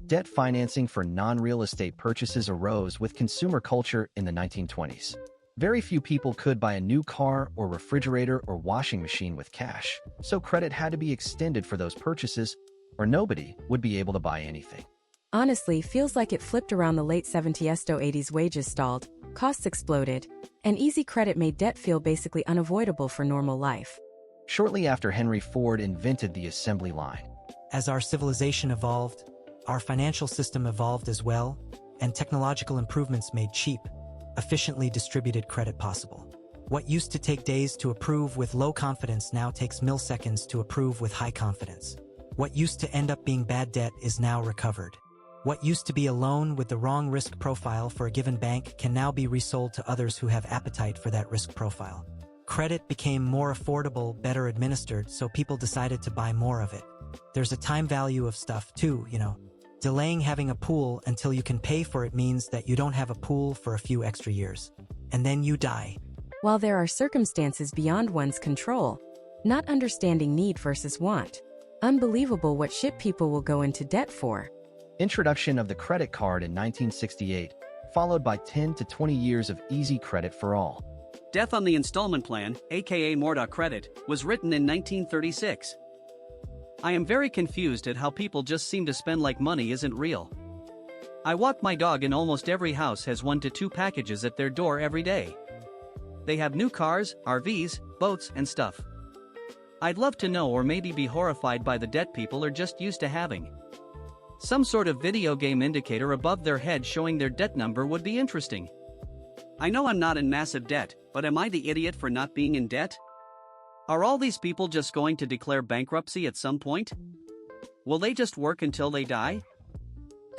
Debt financing for non-real estate purchases arose with consumer culture in the 1920s. Very few people could buy a new car or refrigerator or washing machine with cash, so credit had to be extended for those purchases, or nobody would be able to buy anything. Honestly, feels like it flipped around the late 70s to 80s. Wages stalled, costs exploded, and easy credit made debt feel basically unavoidable for normal life. Shortly after Henry Ford invented the assembly line. As our civilization evolved, our financial system evolved as well, and technological improvements made cheap, efficiently distributed credit possible. What used to take days to approve with low confidence now takes milliseconds to approve with high confidence. What used to end up being bad debt is now recovered. What used to be a loan with the wrong risk profile for a given bank can now be resold to others who have appetite for that risk profile. Credit became more affordable, better administered, so people decided to buy more of it. There's a time value of stuff too, you know. Delaying having a pool until you can pay for it means that you don't have a pool for a few extra years. And then you die. While there are circumstances beyond one's control, not understanding need versus want. Unbelievable what shit people will go into debt for. Introduction of the credit card in 1968, followed by 10 to 20 years of easy credit for all. Death on the Installment Plan, aka Morda Credit, was written in 1936. I am very confused at how people just seem to spend like money isn't real. I walk my dog and almost every house has 1 to 2 packages at their door every day. They have new cars, RVs, boats, and stuff. I'd love to know or maybe be horrified by the debt people are just used to having. Some sort of video game indicator above their head showing their debt number would be interesting. I know I'm not in massive debt, but am I the idiot for not being in debt? Are all these people just going to declare bankruptcy at some point? Will they just work until they die?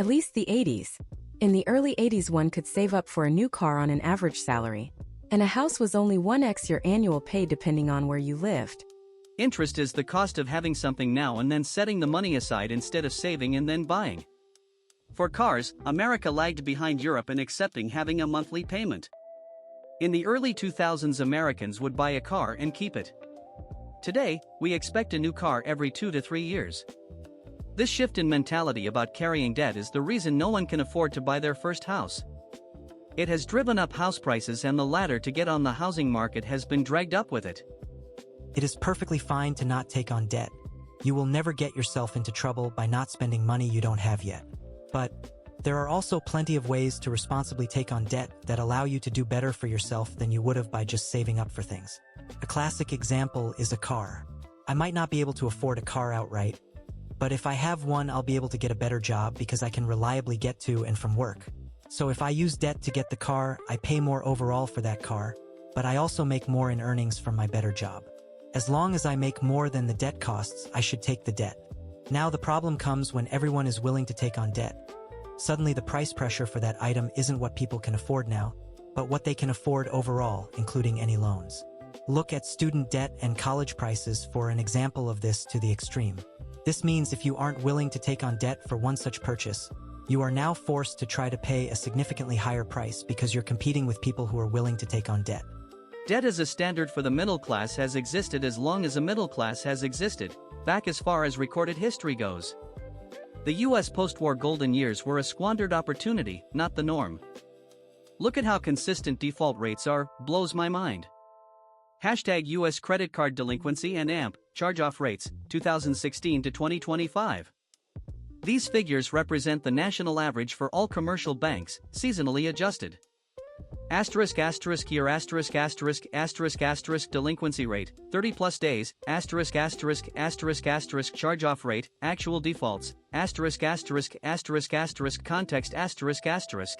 At least the 80s. In the early 80s one could save up for a new car on an average salary. And a house was only 1x your annual pay depending on where you lived. Interest is the cost of having something now and then setting the money aside instead of saving and then buying. For cars, America lagged behind Europe in accepting having a monthly payment. In the early 2000s Americans would buy a car and keep it. Today, we expect a new car every 2 to 3 years. This shift in mentality about carrying debt is the reason no one can afford to buy their first house. It has driven up house prices and the ladder to get on the housing market has been dragged up with it. It is perfectly fine to not take on debt. You will never get yourself into trouble by not spending money you don't have yet. But there are also plenty of ways to responsibly take on debt that allow you to do better for yourself than you would have by just saving up for things. A classic example is a car. I might not be able to afford a car outright, but if I have one, I'll be able to get a better job because I can reliably get to and from work. So if I use debt to get the car, I pay more overall for that car, but I also make more in earnings from my better job. As long as I make more than the debt costs, I should take the debt. Now the problem comes when everyone is willing to take on debt. Suddenly the price pressure for that item isn't what people can afford now, but what they can afford overall, including any loans. Look at student debt and college prices for an example of this to the extreme. This means if you aren't willing to take on debt for one such purchase, you are now forced to try to pay a significantly higher price because you're competing with people who are willing to take on debt. Debt as a standard for the middle class has existed as long as a middle class has existed, back as far as recorded history goes. The US post-war golden years were a squandered opportunity, not the norm. Look at how consistent default rates are, blows my mind. Hashtag US credit card delinquency and AMP, charge-off rates, 2016 to 2025. These figures represent the national average for all commercial banks, seasonally adjusted. Asterisk asterisk year asterisk asterisk asterisk asterisk delinquency rate, 30 plus days, asterisk asterisk asterisk asterisk charge-off rate, actual defaults, asterisk asterisk asterisk asterisk context asterisk asterisk.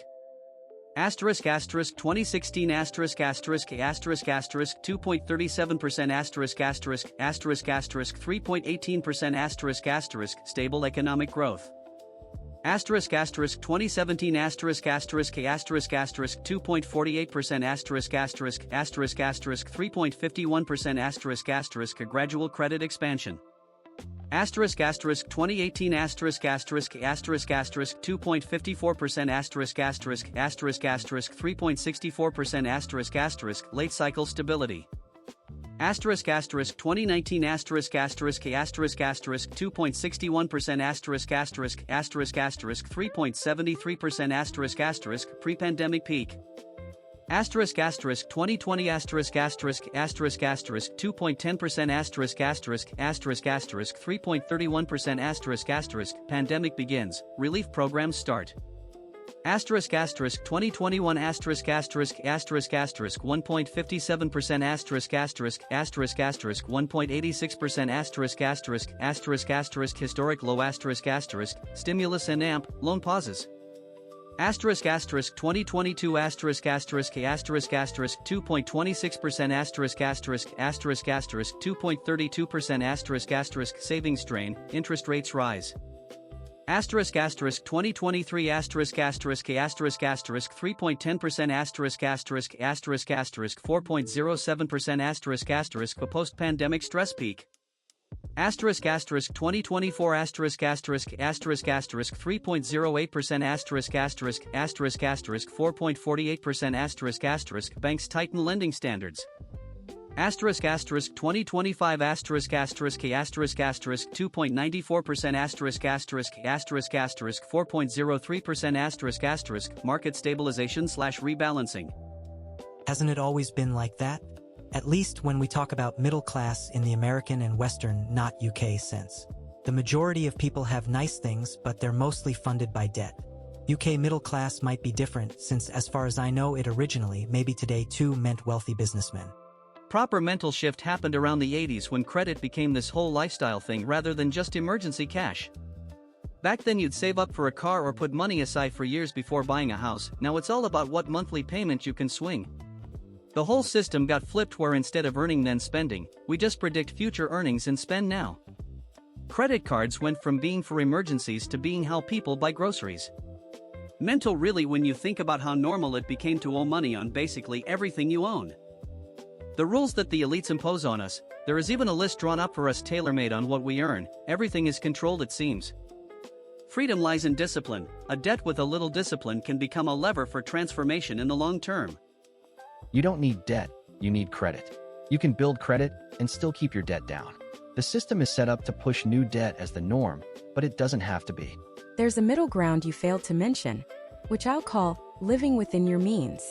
Asterisk asterisk 2016 asterisk asterisk asterisk asterisk 2.37% asterisk asterisk asterisk asterisk 3.18% asterisk asterisk stable economic growth. Asterisk asterisk 2017 asterisk asterisk asterisk asterisk 2.48% asterisk asterisk asterisk asterisk 3.51% asterisk asterisk a gradual credit expansion. Asterisk asterisk 2018 asterisk asterisk asterisk asterisk 2.54% asterisk asterisk asterisk asterisk 3.64% asterisk asterisk late cycle stability. Asterisk asterisk 2019 asterisk asterisk asterisk asterisk 2.61% asterisk asterisk asterisk asterisk 3.73% asterisk asterisk pre-pandemic peak. Asterisk asterisk 2020 asterisk asterisk asterisk asterisk 2.10% asterisk asterisk asterisk asterisk 3.31% asterisk asterisk pandemic begins, relief programs start. Asterisk asterisk 2021 asterisk asterisk asterisk asterisk 1.57% asterisk asterisk asterisk asterisk 1.86% asterisk asterisk asterisk asterisk historic low asterisk asterisk stimulus and AMP loan pauses. Asterisk asterisk 2022 asterisk asterisk asterisk asterisk 2.26% asterisk asterisk asterisk asterisk 2.32% asterisk asterisk savings strain, interest rates rise. Asterisk asterisk 2023 asterisk asterisk asterisk asterisk 3.10% asterisk asterisk asterisk asterisk 4.07% asterisk asterisk post-pandemic stress peak. Asterisk asterisk 2024 asterisk asterisk asterisk asterisk 3.08% asterisk asterisk asterisk asterisk 4.48% asterisk asterisk banks tighten lending standards. Asterisk asterisk 2025 asterisk asterisk asterisk asterisk 2.94% asterisk asterisk asterisk asterisk 4.03% asterisk asterisk market stabilization / rebalancing. Hasn't it always been like that? At least when we talk about middle class in the American and Western, not UK sense. The majority of people have nice things, but they're mostly funded by debt. UK middle class might be different since, as far as I know, it originally, maybe today too, meant wealthy businessmen. Proper mental shift happened around the 80s when credit became this whole lifestyle thing rather than just emergency cash. Back then you'd save up for a car or put money aside for years before buying a house. Now it's all about what monthly payment you can swing. The whole system got flipped where instead of earning then spending, we just predict future earnings and spend now. Credit cards went from being for emergencies to being how people buy groceries. Mental really when you think about how normal it became to owe money on basically everything you own. The rules that the elites impose on us, there is even a list drawn up for us tailor-made on what we earn, everything is controlled it seems. Freedom lies in discipline, a debt with a little discipline can become a lever for transformation in the long term. You don't need debt, you need credit. You can build credit and still keep your debt down. The system is set up to push new debt as the norm, but it doesn't have to be. There's a middle ground you failed to mention, which I'll call living within your means.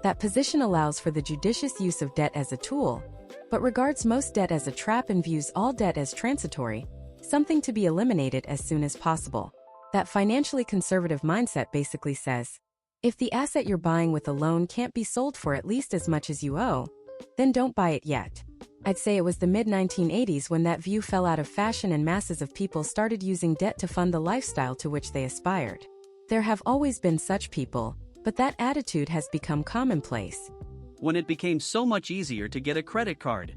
That position allows for the judicious use of debt as a tool, but regards most debt as a trap and views all debt as transitory, something to be eliminated as soon as possible. That financially conservative mindset basically says, if the asset you're buying with a loan can't be sold for at least as much as you owe, then don't buy it yet. I'd say it was the mid-1980s when that view fell out of fashion and masses of people started using debt to fund the lifestyle to which they aspired. There have always been such people, but that attitude has become commonplace. When it became so much easier to get a credit card.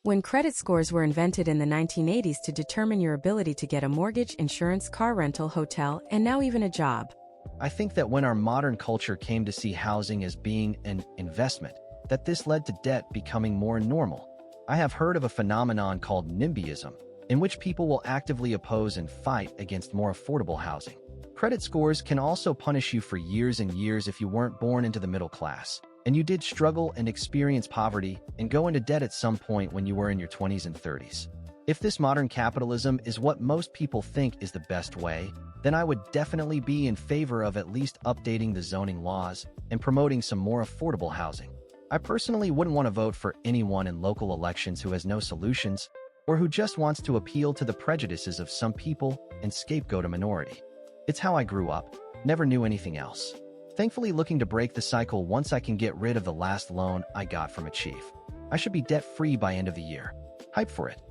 When credit scores were invented in the 1980s to determine your ability to get a mortgage, insurance, car rental, hotel, and now even a job. I think that when our modern culture came to see housing as being an investment, that this led to debt becoming more normal. I have heard of a phenomenon called NIMBYism, in which people will actively oppose and fight against more affordable housing. Credit scores can also punish you for years and years if you weren't born into the middle class, and you did struggle and experience poverty and go into debt at some point when you were in your 20s and 30s. If this modern capitalism is what most people think is the best way, then I would definitely be in favor of at least updating the zoning laws and promoting some more affordable housing. I personally wouldn't want to vote for anyone in local elections who has no solutions or who just wants to appeal to the prejudices of some people and scapegoat a minority. It's how I grew up, never knew anything else. Thankfully looking to break the cycle once I can get rid of the last loan I got from a chief. I should be debt-free by end of the year. Hype for it.